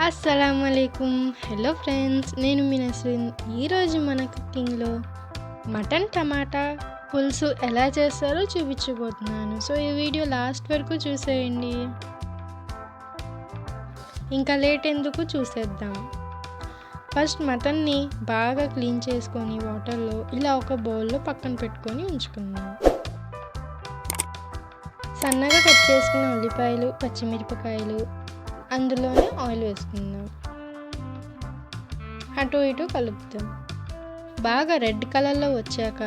అస్సలాముఅలైకుం. Hello friends, నేను మీ నస్రీన్. ఈరోజు మన కుకింగ్లో మటన్ టమాటా పులుసు ఎలా చేస్తారో చూపించబోతున్నాను. సో ఈ వీడియో లాస్ట్ వరకు చూసేయండి. ఇంకా లేట్ ఎందుకు, చూసేద్దాం. ఫస్ట్ మటన్ని బాగా క్లీన్ చేసుకొని వాటర్లో ఇలా ఒక బౌల్లో పక్కన పెట్టుకొని ఉంచుకుందాం. సన్నగా కట్ చేసుకున్న ఉల్లిపాయలు, పచ్చిమిరపకాయలు, అందులోనే ఆయిల్ వేసుకుందాం. అటు ఇటు కలుపుతాం. బాగా రెడ్ కలర్లో వచ్చాక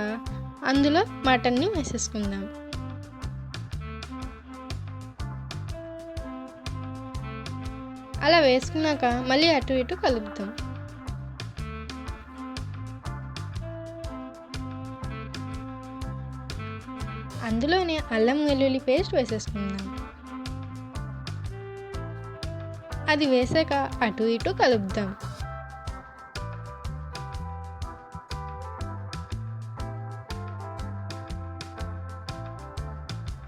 అందులో మటన్ని వేసేసుకుందాం. అలా వేసుకున్నాక మళ్ళీ అటు ఇటు కలుపుతాం. అందులోనే అల్లం వెల్లుల్లి పేస్ట్ వేసేసుకుందాం. అది వేసాక అటు ఇటు కలుపుదాం.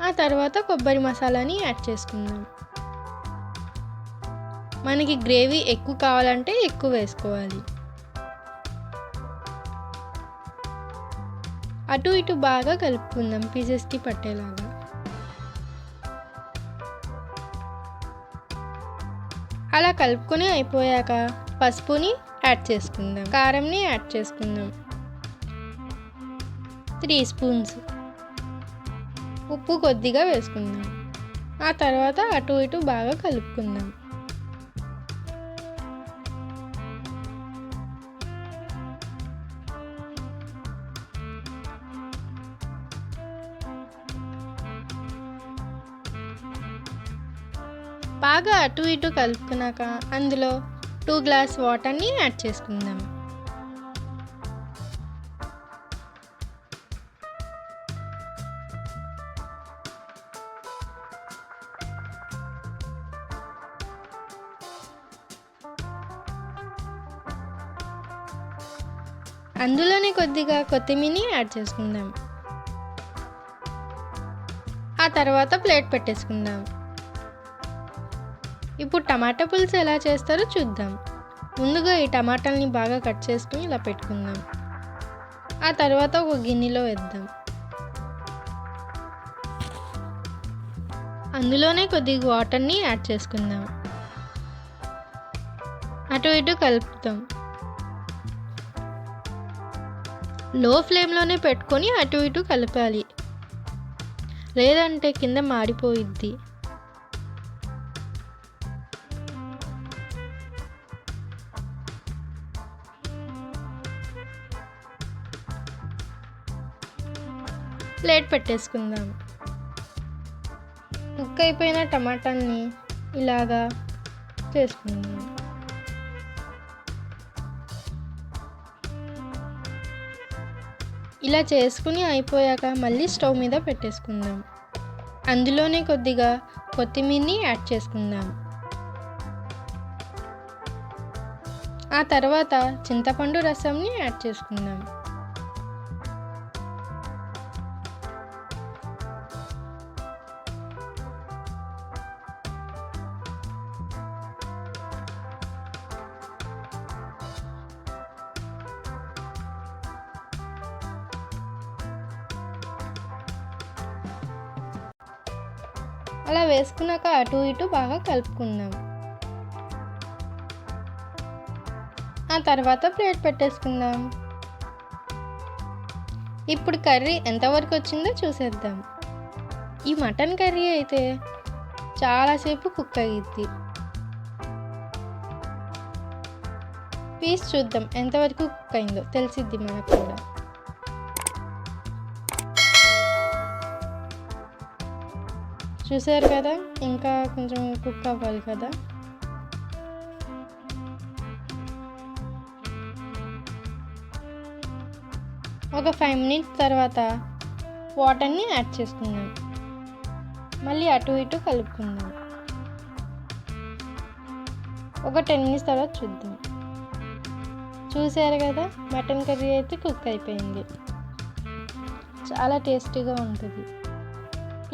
ఆ తర్వాత కొబ్బరి మసాలాని యాడ్ చేసుకుందాం. మనకి గ్రేవీ ఎక్కువ కావాలంటే ఎక్కువ వేసుకోవాలి. అటు ఇటు బాగా కలుపుకుందాం పీసెస్కి పట్టేలాగా. అలా కలుపుకొని అయిపోయాక పసుపుని యాడ్ చేసుకుందాం, కారంని యాడ్ చేసుకుందాం. 3 స్పూన్స్ ఉప్పు కొద్దిగా వేసుకుందాం. ఆ తర్వాత అటు ఇటు బాగా కలుపుకుందాం. బాగా అటు ఇటు కలుపుకున్నాక అందులో 2 గ్లాస్ వాటర్ని యాడ్ చేసుకుందాం. అందులోనే కొద్దిగా కొత్తిమీరని యాడ్ చేసుకుందాం. ఆ తర్వాత ప్లేట్ పెట్టేసుకుందాం. ఇప్పుడు టమాటా పులుసు ఎలా చేస్తారో చూద్దాం. ముందుగా ఈ టమాటాలని బాగా కట్ చేసుకుని ఇలా పెట్టుకుందాం. ఆ తర్వాత ఒక గిన్నెలో వేద్దాం. అందులోనే కొద్దిగా వాటర్ని యాడ్ చేసుకుందాం. అటు ఇటు కలుపుతాం. లో ఫ్లేమ్లోనే పెట్టుకొని అటు ఇటు కలపాలి, లేదంటే కింద మాడిపోయిద్ది. ప్లేట్ పెట్టేసుకుందాం. కుక్ అయిపోయిన టమాటాని ఇలాగా చేసుకుందాం. ఇలా చేసుకుని అయిపోయాక మళ్ళీ స్టవ్ మీద పెట్టేసుకుందాం. అందులోనే కొద్దిగా కొత్తిమీరని యాడ్ చేసుకుందాం. ఆ తర్వాత చింతపండు రసంని యాడ్ చేసుకుందాం. అలా వేసుకున్నాక అటు ఇటు బాగా కలుపుకుందాం. ఆ తర్వాత ప్లేట్ పెట్టేసుకుందాం. ఇప్పుడు కర్రీ ఎంతవరకు వచ్చిందో చూసేద్దాం. ఈ మటన్ కర్రీ అయితే చాలాసేపు కుక్ అయ్యిద్ది. పీస్ చూద్దాం ఎంతవరకు కుక్ అయిందో, తెలిసిద్ది మనకు కూడా. చూసారు కదా, ఇంకా కొంచెం కుక్ అవ్వాలి కదా. ఒక 5 మినిట్స్ తర్వాత వాటర్ని యాడ్ చేసుకుందాం. మళ్ళీ అటు ఇటు కలుపుకుందాం. ఒక 10 మినిట్స్ తర్వాత చూద్దాం. చూసారు కదా, మటన్ కర్రీ అయితే కుక్ అయిపోయింది. చాలా టేస్టీగా ఉంటుంది.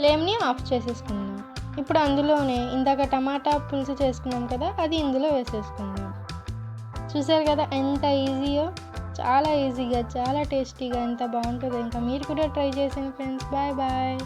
ఫ్లేమ్ని ఆఫ్ చేసేసుకుందాం. ఇప్పుడు అందులోనే ఇందాక టమాటా పులుసు చేసుకున్నాం కదా, అది ఇందులో వేసేసుకుందాం. చూసారు కదా ఎంత ఈజీయో, చాలా ఈజీగా చాలా టేస్టీగా ఎంత బాగుంటుందో. ఇంకా మీరు కూడా ట్రై చేసేయండి ఫ్రెండ్స్. Bye bye.